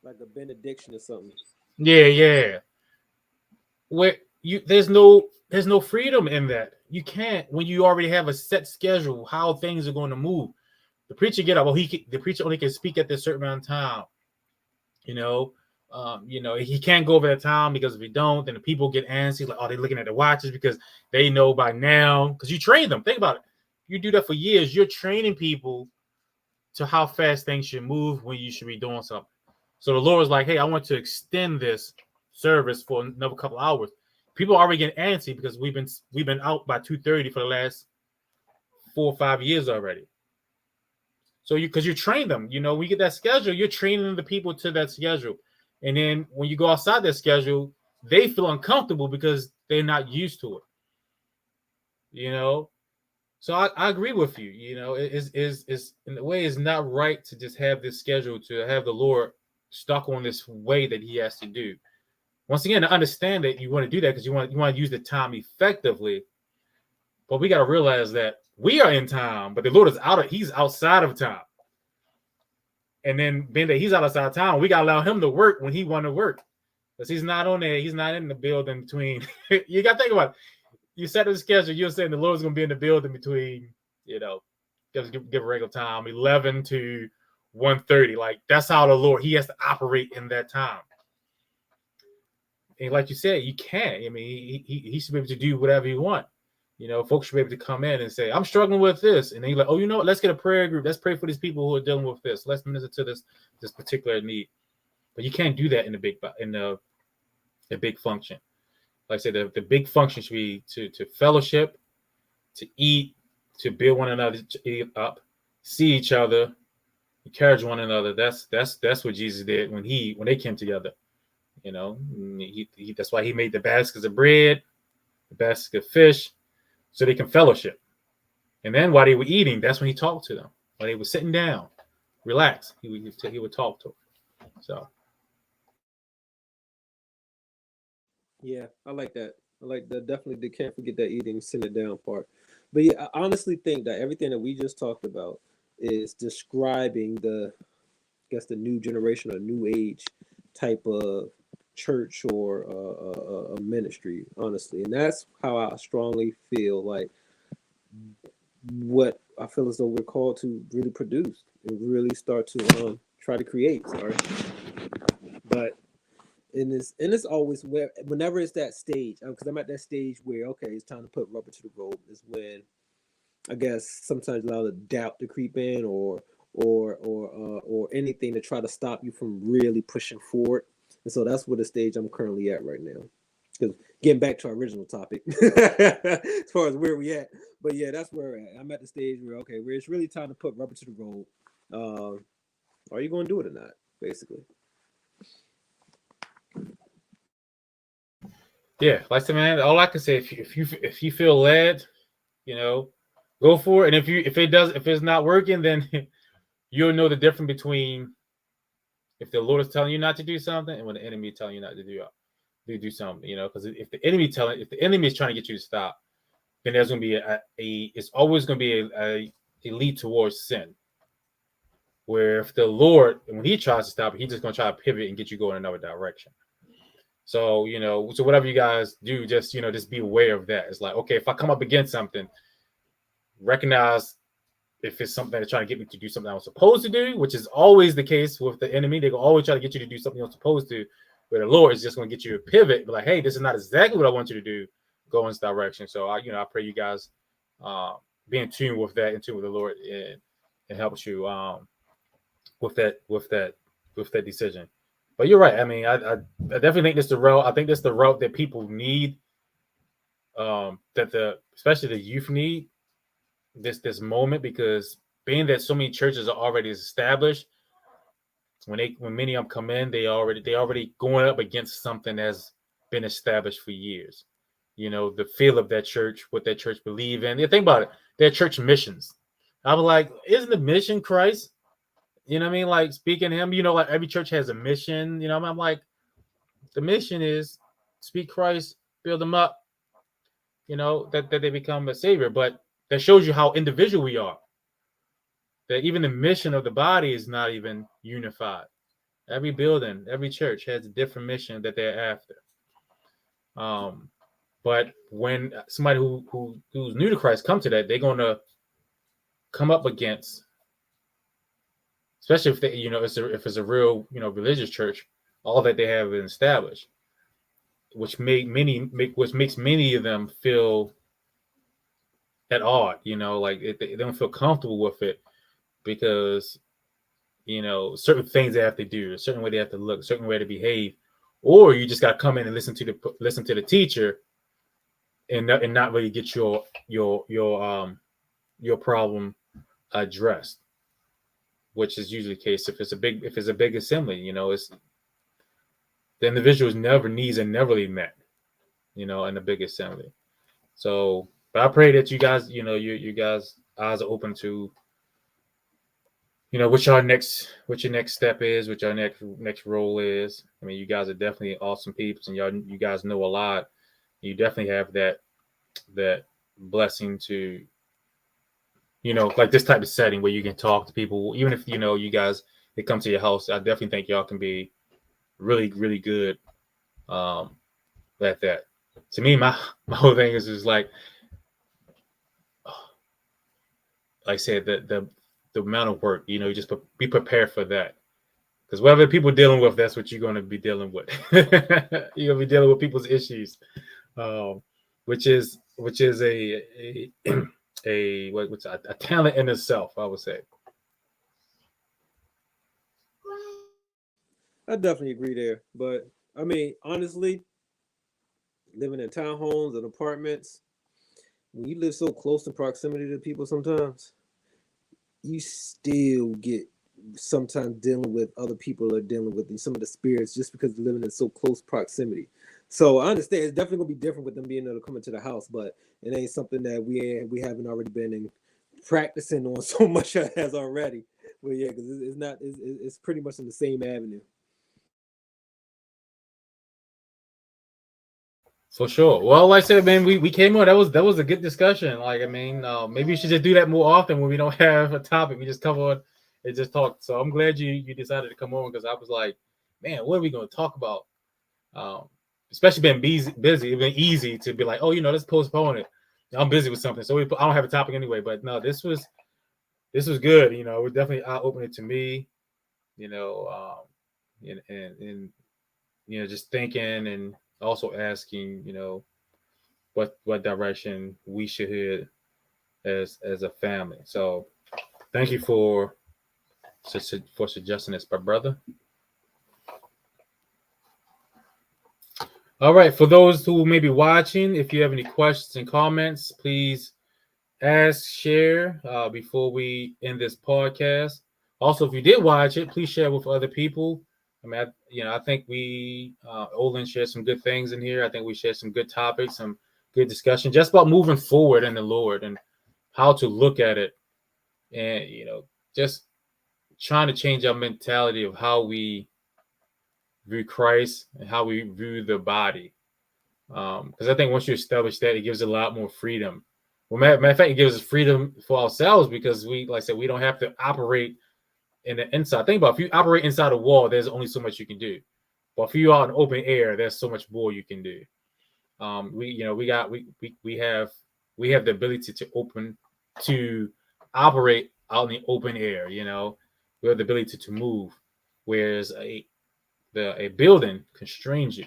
like a benediction or something. Yeah. Where there's no freedom in that. You can't when you already have a set schedule how things are going to move. The preacher get up. Well, the preacher only can speak at this certain amount of time. He can't go over that time because if he don't, then the people get antsy. Like, oh, they're looking at the watches because they know by now. Because you train them. Think about it. You do that for years. You're training people to how fast things should move when you should be doing something. So the Lord was like, hey, I want to extend this service for another couple hours. People are already getting antsy because we've been out by 2:30 for the last 4 or 5 years already. So because you train them, we get that schedule, you're training the people to that schedule. And then when you go outside that schedule, they feel uncomfortable because they're not used to it. So I agree with you. It's in a way it's not right to just have this schedule, to have the Lord stuck on this way that he has to do. Once again, I understand that you want to do that because you want to use the time effectively. But we got to realize that we are in time, but the Lord is he's outside of time. And then being that he's outside of time, we got to allow him to work when he want to work. Because he's not on there. He's not in the building between. You got to think about it. You set the schedule, you're saying the Lord's going to be in the building between, just give a regular time, 11 to 1:30. Like, that's how the Lord, he has to operate in that time. And like you said, you can't. I mean, he should be able to do whatever you want. Folks should be able to come in and say, I'm struggling with this. And then you're like, oh, let's get a prayer group. Let's pray for these people who are dealing with this. Let's minister to this particular need. But you can't do that in the big function. Like I said, the big function should be to fellowship, to eat, to build one another up, see each other, encourage one another. That's what Jesus did when they came together. That's why he made the baskets of bread, the basket of fish, so they can fellowship. And then while they were eating, that's when he talked to them. While they were sitting down, relax, he would talk to them. So. Yeah, I like that. I like that. Definitely, they can't forget that eating, sit it down part. But yeah, I honestly think that everything that we just talked about is describing the new generation or new age type of church or a ministry, honestly. And that's how I strongly feel like what I feel as though we're called to really produce and really start to try to create. Sorry. But and it's always whenever it's that stage, because I'm at that stage where, okay, it's time to put rubber to the road, is when I guess sometimes allow the doubt to creep in or anything to try to stop you from really pushing forward. And so that's what the stage I'm currently at right now. Because getting back to our original topic, as far as where we at, but yeah, that's where we're at. I'm at the stage where it's really time to put rubber to the road. Are you going to do it or not? Basically. Yeah, like I said, man, all I can say, if you feel led, go for it. And if it's not working, then you'll know the difference between if the Lord is telling you not to do something and when the enemy is telling you not to do something. Because if the enemy is trying to get you to stop, then there's going to be it's always going to be a lead towards sin. Where if the Lord, when he tries to stop, he's just going to try to pivot and get you going in another direction. So, so whatever you guys do, just be aware of that. It's like, okay, if I come up against something, recognize if it's something that's trying to get me to do something I was supposed to do, which is always the case with the enemy. They will always try to get you to do something you're supposed to, but the Lord is just going to get you to pivot, be like, hey, this is not exactly what I want you to do. Go in this direction. So I pray you guys be in tune with that, in tune with the Lord, and helps you with that decision. But you're right. I mean, I definitely think this the route. I think this the route that people need. Especially the youth need this moment, because being that so many churches are already established, when many of them come in, they already going up against something that's been established for years. The feel of that church, what that church believe in. Think about it. Their church missions. I was like, isn't the mission Christ? You know what I mean? Like, speaking to him, like every church has a mission. I'm like, the mission is speak Christ, build them up, that they become a savior. But that shows you how individual we are. That even the mission of the body is not even unified. Every building, every church has a different mission that they're after. But when somebody who's new to Christ come to that, they're gonna come up against, especially if they, if it's a real, religious church, all that they have established, which makes many of them feel at odd, like they don't feel comfortable with it because, certain things they have to do, a certain way they have to look, a certain way to behave, or you just got to come in and listen to the teacher and not really get your problem addressed, which is usually the case if it's a big assembly. It's the individual's needs are never really met, in the big assembly. So, but I pray that you guys, you guys' eyes are open to, what your next step is, what your next role is. I mean, you guys are definitely awesome people, and you guys know a lot. You definitely have that blessing to, like this type of setting where you can talk to people, even if you guys they come to your house. I definitely think y'all can be really, really good at that. To me, my whole thing is like I said, the amount of work, you just be prepared for that. Because whatever people are dealing with, that's what you're going to be dealing with. You're going to be dealing with people's issues, which is a talent in itself, I would say. I definitely agree there. But I mean, honestly, living in townhomes and apartments, when you live so close in proximity to people, sometimes you still get sometimes dealing with other people or dealing with some of the spirits just because they're living in so close proximity. So I understand it's definitely gonna be different with them being able to come into the house, but it ain't something that we haven't already been in practicing on so much as already. But yeah, because it's pretty much in the same avenue. For sure. Well, like I said, man, we came on. That was a good discussion. Like, I mean, maybe we should just do that more often when we don't have a topic. We just come on and just talk. So I'm glad you decided to come on because I was like, man, what are we going to talk about? Especially being busy, it's been easy to be like, oh, let's postpone it. I'm busy with something, so I don't have a topic anyway. But no, this was good. It was definitely eye-opening to me. And just thinking and also asking, what direction we should head as a family. So thank you for suggesting this, my brother. All right, for those who may be watching, if you have any questions and comments, please ask, share before we end this podcast. Also, if you did watch it, please share with other people. I mean, I think we Olin shared some good things in here. I think we shared some good topics, some good discussion, just about moving forward in the Lord and how to look at it, and just trying to change our mentality of how we view Christ and how we view the body. Because I think once you establish that, it gives a lot more freedom. Well, matter of fact, it gives us freedom for ourselves because we, like I said, we don't have to operate in the inside. Think about if you operate inside a wall, there's only so much you can do. But if you are in open air, there's so much more you can do. We have the ability to operate out in the open air. We have the ability to move, whereas a building constrains you,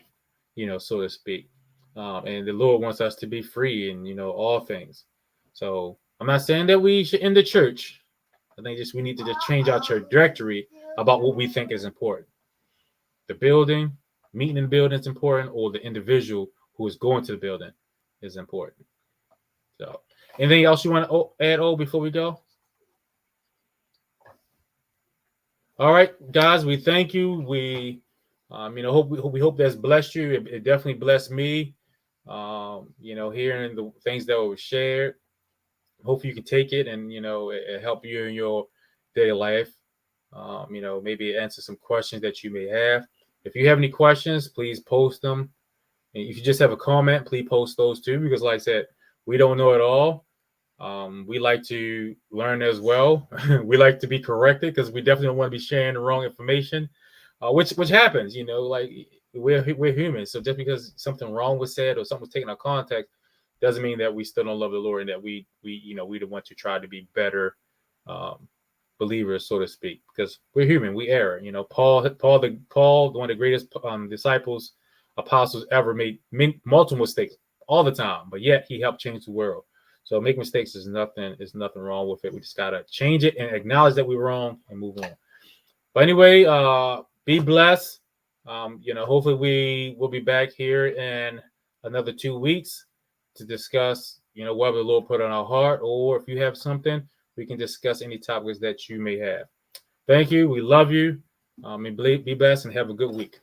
so to speak. And the Lord wants us to be free in all things. So I'm not saying that we should end the church. I think we need to just change our trajectory about what we think is important. The building, meeting in the building is important, or the individual who is going to the building is important. So, anything else you want to add, before we go? All right, guys, we thank you. We, we hope that's blessed you. It definitely blessed me. Hearing the things that were shared. Hopefully you can take it and it help you in your daily life. Maybe answer some questions that you may have. If you have any questions, please post them. And if you just have a comment, please post those too, because like I said, we don't know it all. We like to learn as well. We like to be corrected because we definitely don't want to be sharing the wrong information. which happens. Like we're human. So just because something wrong was said or something was taken out of context doesn't mean that we still don't love the Lord and that we don't want to try to be better believers, so to speak, because we're human. We err. Paul, one of the greatest disciples, apostles ever, made multiple mistakes all the time, but yet he helped change the world. So make mistakes is nothing wrong with it. We just gotta change it and acknowledge that we're wrong and move on. But anyway, be blessed. Hopefully we will be back here in another 2 weeks to discuss, whatever the Lord put on our heart, or if you have something, we can discuss any topics that you may have. Thank you. We love you. And be blessed and have a good week.